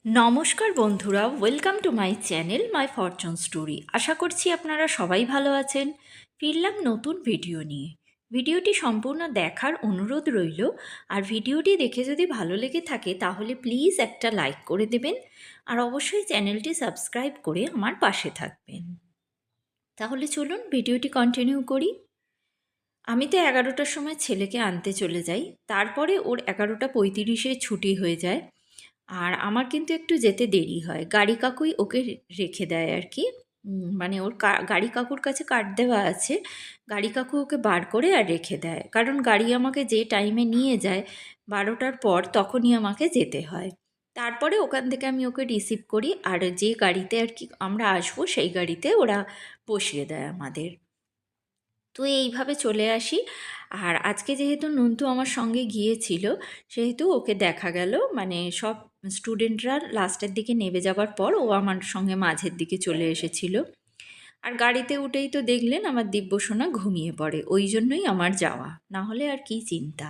নমস্কার বন্ধুরা, welcome to my channel My Fortune Story. আশা করছি আপনারা সবাই ভালো আছেন। ফিরলাম নতুন ভিডিও নিয়ে। ভিডিওটি সম্পূর্ণ দেখার অনুরোধ রইল। আর ভিডিওটি দেখে যদি ভালো লেগে থাকে তাহলে প্লিজ একটা লাইক করে দেবেন। আর অবশ্যই চ্যানেলটি সাবস্ক্রাইব করে আমার পাশে থাকবেন। তাহলে চলুন ভিডিওটি কন্টিনিউ করি। আমি তো 11টার সময় ছেলেকে আনতে চলে যাই, তারপরে ওর 11:35-এ ছুটি হয়ে যায়। আর আমার কিন্তু একটু যেতে দেরি হয়, গাড়ি কাকুই ওকে রেখে দেয় আর কি। মানে ওর গাড়ি কাকুর কাছে কার্ড দেওয়া আছে, গাড়ি কাকু ওকে বার করে আর রেখে দেয়, কারণ গাড়ি আমাকে যে টাইমে নিয়ে যায় 12টার পর, তখনই আমাকে যেতে হয়। তারপরে ওখান থেকে আমি ওকে রিসিভ করি, আর যে গাড়িতে আর কি আমরা আসবো সেই গাড়িতে ওরা বসিয়ে দেয় আমাদের। তো এইভাবে চলে আসি। আর আজকে যেহেতু নন্তু আমার সঙ্গে গিয়েছিল, সেহেতু ওকে দেখা গেল, মানে সব স্টুডেন্টরা লাস্টের দিকে নেমে যাবার পর ও আমার সঙ্গে মাঝের দিকে চলে এসেছিল। আর গাড়িতে উঠেই তো দেখলেন আমার দিব্যসোনা ঘুমিয়ে পড়ে, ওই জন্যই আমার যাওয়া, না হলে আর কি চিন্তা।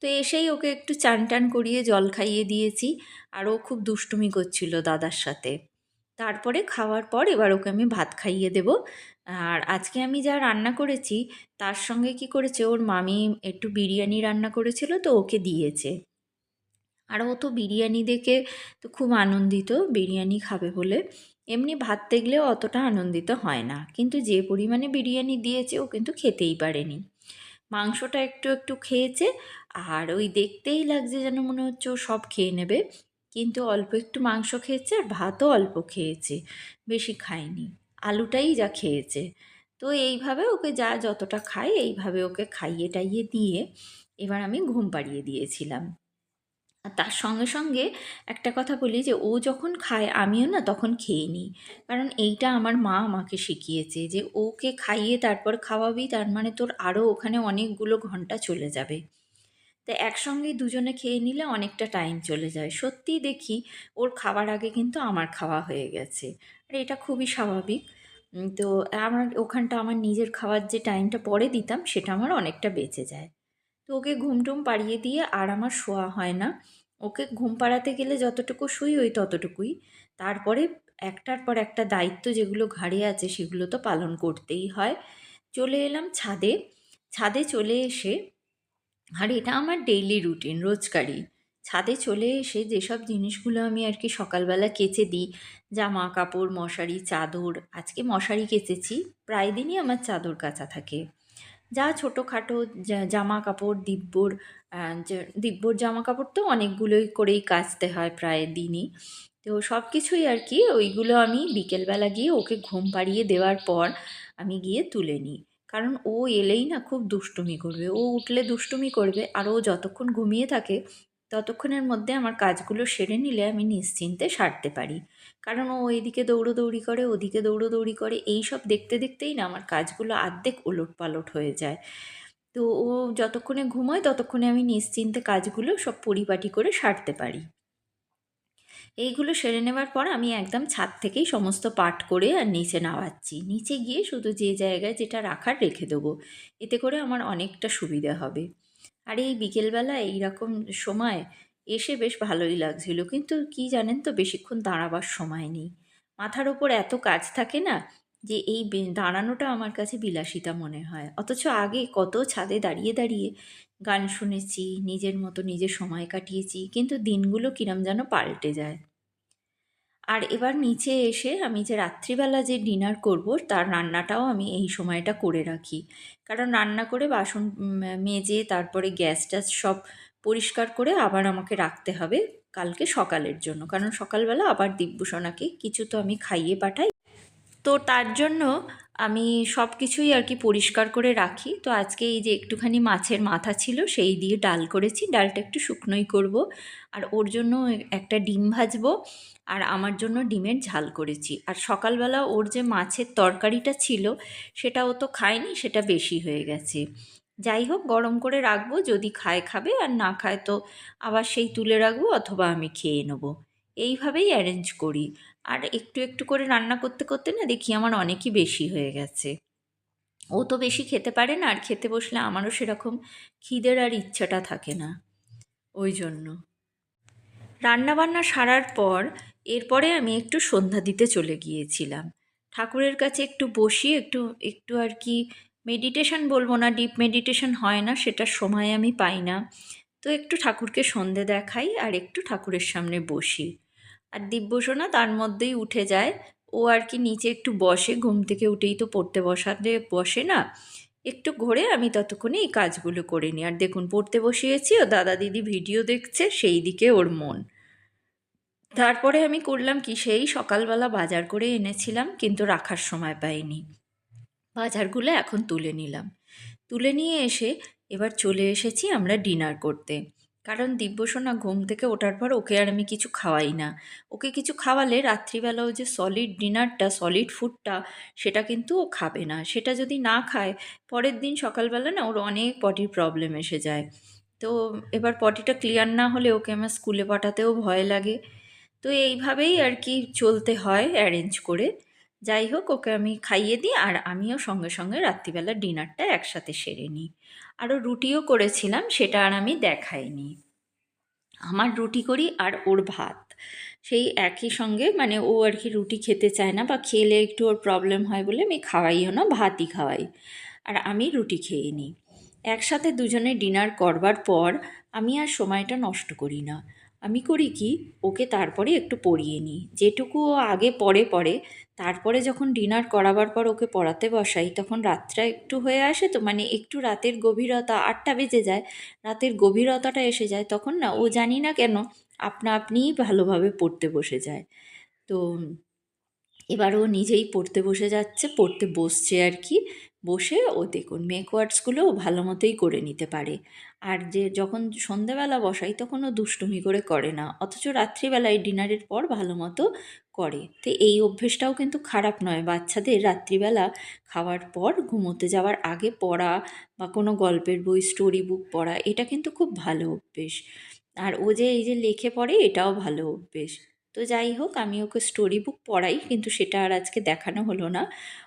তো এসেই ওকে একটু চান টান করিয়ে জল খাইয়ে দিয়েছি। আর ও খুব দুষ্টুমি করছিল দাদার সাথে। তারপরে খাওয়ার পর এবার ওকে আমি ভাত খাইয়ে দেব। আর আজকে আমি যা রান্না করেছি তার সঙ্গে কি করেছে, ওর মামি একটু বিরিয়ানি রান্না করেছিল, তো ওকে দিয়েছে। আর ও তো বিরিয়ানি দেখে তো খুব আনন্দিত, বিরিয়ানি খাবে বলে। এমনি ভাত দেখলেও অতটা আনন্দিত হয় না, কিন্তু যে পরিমাণে বিরিয়ানি দিয়েছে ও কিন্তু খেতেই পারেনি। মাংসটা একটু একটু খেয়েছে। আর ওই দেখতেই লাগছে যেন মনে হচ্ছে ও সব খেয়ে নেবে, কিন্তু অল্প একটু মাংস খেয়েছে আর ভাতও অল্প খেয়েছে, বেশি খায়নি। আলুটাই যা খেয়েছে। তো এইভাবে ওকে যা যতটা খায় এইভাবে ওকে খাইয়ে টাইয়ে দিয়ে এবার আমি ঘুম পাড়িয়ে দিয়েছিলাম। আর তার সঙ্গে সঙ্গে একটা কথা বলি, যে ও যখন খায় আমিও না তখন খেয়ে নিই। কারণ এইটা আমার মা আমাকে শিখিয়েছে, যে ওকে খাইয়ে তারপর খাওয়াবি, তার মানে তোর আরও ওখানে অনেকগুলো ঘন্টা চলে যাবে। তো একসঙ্গেই দুজনে খেয়ে নিলে অনেকটা টাইম চলে যায়। সত্যিই দেখি ওর খাবার আগে কিন্তু আমার খাওয়া হয়ে গেছে। আর এটা খুবই স্বাভাবিক। তো আমার ওখানটা আমার নিজের খাওয়ার যে টাইমটা পরে দিতাম সেটা আমার অনেকটা বেঁচে যায়। তো ওকে ঘুমটুম পাড়িয়ে দিয়ে আর আমার শোয়া হয় না। ওকে ঘুম পাড়াতে গেলে যতটুকু শুই ওই ততটুকুই। তারপরে একটার পর একটা দায়িত্ব যেগুলো ঘাড়ে আছে সেগুলো তো পালন করতেই হয়। চলে এলাম ছাদে। ছাদে চলে এসে, আর এটা আমার ডেইলি রুটিন, রোজকারই। ছাদে চলে এসে যেসব জিনিসগুলো আমি আর কি সকালবেলা কেচে দিই, জামা কাপড়, মশারি, চাদর, আজকে মশারি কেচেছি, প্রায় দিনই আমার চাদর কাচা থাকে। যা ছোটোখাটো জামা কাপড়, দিব্যর জামা কাপড় তো অনেকগুলোই করেই কাচতে হয় প্রায় দিনই। তো সব কিছুই আর কি ওইগুলো আমি বিকেলবেলা গিয়ে ওকে ঘুম পাড়িয়ে দেওয়ার পর আমি গিয়ে তুলে নিই। কারণ ও এলেই না খুব দুষ্টুমি করবে, ও উঠলে দুষ্টুমি করবে, আর ও যতক্ষণ ঘুমিয়ে থাকে ততক্ষণের মধ্যে আমার কাজগুলো সেরে নিলে আমি নিশ্চিন্তে সারতে পারি। কারণ ও এদিকে দৌড়োদৌড়ি করে, ওদিকে দৌড়োদৌড়ি করে, এই সব দেখতে দেখতেই না আমার কাজগুলো আর্ধেক ওলটপালট হয়ে যায়। তো ও যতক্ষণে ঘুমোয় ততক্ষণে আমি নিশ্চিন্তে কাজগুলো সব পরিপাটি করে সারতে পারি। এইগুলো সেরে নেবার পর আমি একদম ছাদ থেকেই সমস্ত পাট করে আর নিচে নামাচ্ছি। নিচে গিয়ে শুধু যে জায়গায় যেটা রাখার রেখে দেবো। এতে করে আমার অনেকটা সুবিধা হবে। আর এই বিকেলবেলা এইরকম সময় এসে বেশ ভালোই লাগছিল, কিন্তু কি জানেন তো, বেশিক্ষণ দাঁড়াবার সময় নেই। মাথার ওপর এত কাজ থাকে না, যে এই দাঁড়ানোটা আমার কাছে বিলাসিতা মনে হয়। অথচ আগে কত ছাদে দাঁড়িয়ে দাঁড়িয়ে গান শুনেছি, নিজের মতো নিজে সময় কাটিয়েছি, কিন্তু দিনগুলো কিরম যেন পাল্টে যায়। আর এবার নিচে এসে আমি যে রাত্রিবেলা যে ডিনার করব তার রান্নাটাও আমি এই সময়টা করে রাখি। কারণ রান্না করে বাসন মেজে তারপরে গ্যাস ট্যাস সব পরিষ্কার করে আবার আমাকে রাখতে হবে কালকে সকালের জন্য। কারণ সকালবেলা আবার দিব্যসোনাকে কিছু তো আমি খাইয়ে পাঠাই। তো তার জন্য আমি সব কিছুই আর কি পরিষ্কার করে রাখি। তো আজকে এই যে একটুখানি মাছের মাথা ছিল সেই দিয়ে ডাল করেছি, ডালটা একটু শুকনোই করব। আর ওর জন্য একটা ডিম ভাজবো, আর আমার জন্য ডিমের ঝাল করেছি। আর সকালবেলা ওর যে মাছের তরকারিটা ছিল সেটা ও তো খায়নি, সেটা বেশি হয়ে গেছে। যাই হোক, গরম করে রাখবো, যদি খায় খাবে, আর না খায় তো আবার সেই তুলে রাখবো, অথবা আমি খেয়ে নেবো। এইভাবেই অ্যারেঞ্জ করি। আর একটু একটু করে রান্না করতে করতে না দেখি আমার অনেকই বেশি হয়ে গেছে। ও তো বেশি খেতে পারে না, আর খেতে বসলে আমারও সেরকম খিদের আর ইচ্ছাটা থাকে না, ওই জন্য। রান্নাবান্না সারার পর এরপরে আমি একটু সন্ধ্যা দিতে চলে গিয়েছিলাম। ঠাকুরের কাছে একটু বসি, একটু একটু আর কি মেডিটেশন বলবো না, ডিপ মেডিটেশন হয় না, সেটার সময় আমি পাই না। তো একটু ঠাকুরকে সন্ধে দেখাই আর একটু ঠাকুরের সামনে বসি। আর দিব্যসোনা তার মধ্যেই উঠে যায়। ও আর কি নিচে একটু বসে, ঘুম থেকে উঠেই তো পড়তে বসাতে বসে না, একটু ঘোরে, আমি ততক্ষণে এই কাজগুলো করে নিই। আর দেখুন পড়তে বসিয়েছি, ও দাদা দিদি ভিডিও দেখছে, সেই দিকে ওর মন। তারপরে আমি করলাম কি, সেই সকালবেলা বাজার করে এনেছিলাম কিন্তু রাখার সময় পাইনি। বাজারগুলো এখন তুলে নিলাম। তুলে নিয়ে এসে এবার চলে এসেছি আমরা ডিনার করতে। কারণ দিব্যসোনা ঘুম থেকে ওঠার পর ওকে আর আমি কিছু খাওয়াই না। ওকে কিছু খাওয়ালে রাত্রিবেলাও যে সলিড ডিনারটা, সলিড ফুডটা, সেটা কিন্তু ও খাবে না। সেটা যদি না খায়, পরের দিন সকালবেলা না ওর অনেক পটির প্রবলেম এসে যায়। তো এবার পটিটা ক্লিয়ার না হলে ওকে আমার স্কুলে পাঠাতেও ভয় লাগে। তো এইভাবেই আর কি চলতে হয় অ্যারেঞ্জ করে। যাই হোক, ওকে আমি খাইয়ে দিই আর আমিও সঙ্গে সঙ্গে রাত্রিবেলা ডিনারটা একসাথে সেরে নিই। আরও রুটিও করেছিলাম, সেটা আর আমি দেখাইনি। আমার রুটি করি আর ওর ভাত সেই একই সঙ্গে, মানে ও আর কি রুটি খেতে চায় না বা খেলে একটু ওর প্রবলেম হয় বলে আমি খাওয়াইও না, ভাতই খাওয়াই। আর আমি রুটি খেয়ে নিই। একসাথে দুজনে ডিনার করবার পর আমি আর সময়টা নষ্ট করি না। আমি করি কি, ওকে তারপরে একটু পড়িয়ে নিই, যেটুকু ও আগে পড়ে। তারপরে যখন ডিনার করাবার পর ওকে পড়াতে বসাই, তখন রাতটা একটু হয়ে আসে, তো মানে একটু রাতের গভীরতা, 8টা বেজে যায়, রাতের গভীরতাটা এসে যায়, তখন না ও জানি না কেন আপনা আপনিই ভালোভাবে পড়তে বসে যায়। তো এবার ও নিজেই পড়তে বসে যাচ্ছে, পড়তে বসছে আর কি। বসে ও দেখুন মেকওয়ার্ডসগুলো ও ভালো মতোই করে নিতে পারে। আর যে যখন সন্ধেবেলা বসাই তখন ও দুষ্টুমি করে না, অথচ রাত্রিবেলায় ডিনারের পর ভালো মতো করে। তো এই অভ্যেসটাও কিন্তু খারাপ নয়। বাচ্চাদের রাত্রিবেলা খাওয়ার পর ঘুমোতে যাওয়ার আগে পড়া বা কোনো গল্পের বই, স্টোরি বুক পড়া, এটা কিন্তু খুব ভালো অভ্যেস। আর ও যে এই যে লেখে পড়ে, এটাও ভালো অভ্যেস। তো যাই হোক, আমি ওকে স্টোরি বুক পড়াই, কিন্তু সেটা আর আজকে দেখানো হলো না।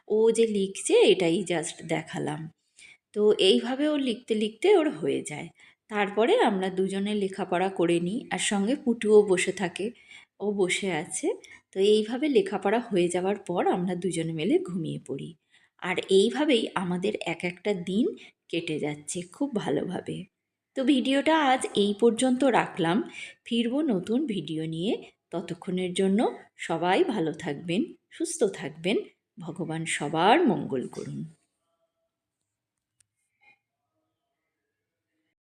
ও যে লিখছে এটাই জাস্ট দেখালাম। তো এইভাবে ও লিখতে লিখতে ওর হয়ে যায়। তারপরে আমরা দুজনে লেখাপড়া করে নিই, আর সঙ্গে পুটুও বসে থাকে। ও বসে আছে। তো এইভাবে লেখাপড়া হয়ে যাওয়ার পর আমরা দুজনে মিলে ঘুমিয়ে পড়ি। আর এইভাবেই আমাদের এক একটা দিন কেটে যাচ্ছে খুব ভালোভাবে। তো ভিডিওটা আজ এই পর্যন্ত রাখলাম। ফিরবো নতুন ভিডিও নিয়ে। ততক্ষণের জন্য সবাই ভালো থাকবেন, সুস্থ থাকবেন। ভগবান সবার মঙ্গল করুন।